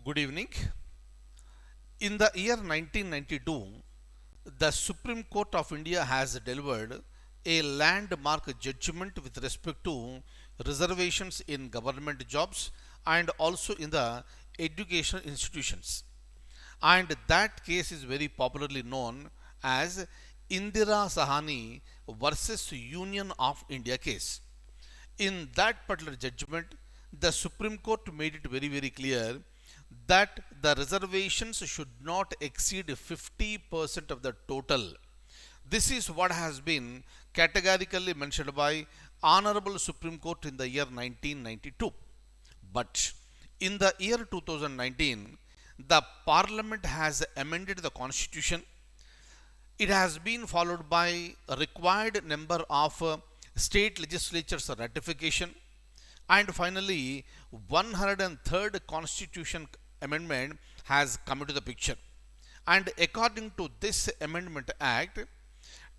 Good evening. In the year 1992, the Supreme Court of India has delivered a landmark judgment with respect to reservations in government jobs and also in the educational institutions. And that case is very popularly known as Indira Sahani versus Union of India case. In that particular judgment, the Supreme Court made it very clear that the reservations should not exceed 50% of the total. This is what has been categorically mentioned by Honorable Supreme Court in the year 1992. But in the year 2019, the Parliament has amended the Constitution. It has been followed by a required number of state legislatures ratification, and finally 103rd Constitution amendment has come into the picture. And according to this Amendment Act,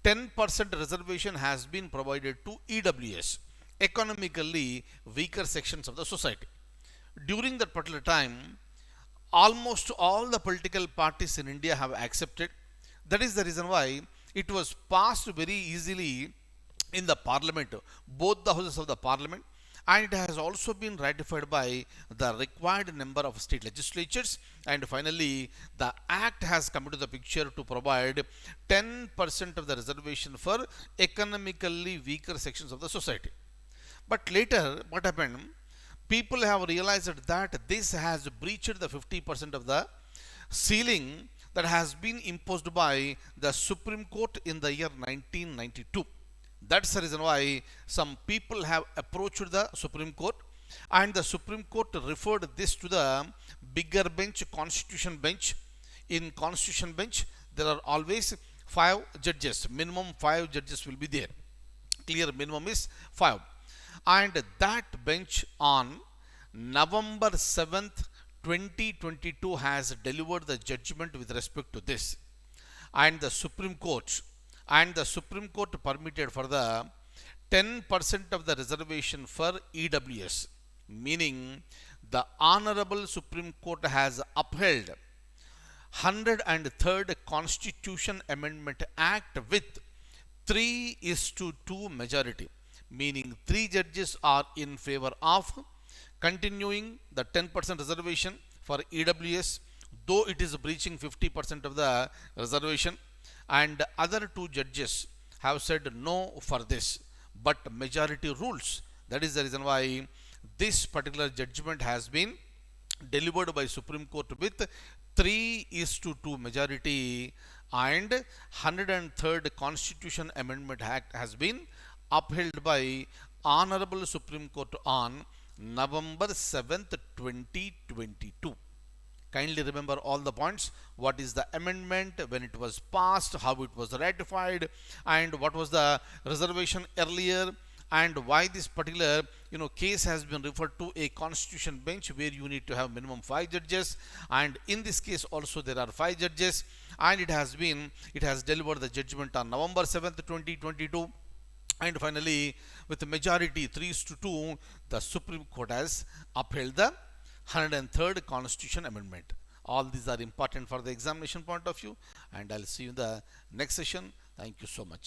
10% reservation has been provided to EWS, economically weaker sections of the society. During that particular time, almost all the political parties in India have accepted. That is the reason why it was passed very easily in the Parliament, both the houses of the Parliament, and it has also been ratified by the required number of state legislatures. And finally, the Act has come into the picture to provide 10% of the reservation for economically weaker sections of the society. But later, what happened? People have realized that this has breached the 50% of the ceiling that has been imposed by the Supreme Court in the year 1992. That's the reason why some people have approached the Supreme Court, and the Supreme Court referred this to the bigger bench, Constitution bench. In Constitution bench, there are always 5 judges. Minimum 5 judges will be there. Clear minimum is 5. And that bench on November 7th, 2022 has delivered the judgment with respect to this. And the Supreme Court permitted for the 10% of the reservation for EWS, meaning the Honorable Supreme Court has upheld 103rd Constitution Amendment Act with 3:2 majority, meaning 3 judges are in favor of continuing the 10% reservation for EWS, though it is breaching 50% of the reservation, and other 2 judges have said no for this, but majority rules. That is the reason why this particular judgment has been delivered by Supreme Court with 3:2 majority, and 103rd Constitution Amendment Act has been upheld by Honorable Supreme Court on November 7th, 2022. Kindly remember all the points. What is the amendment, when it was passed, how it was ratified, and what was the reservation earlier, and why this particular case has been referred to a constitution bench where you need to have minimum 5 judges, and in this case also there are 5 judges, and it has delivered the judgment on November 7th, 2022. And finally, with the majority 3:2, the Supreme Court has upheld the 103rd Constitution Amendment. All these are important for the examination point of view, and I'll see you in the next session. Thank you so much.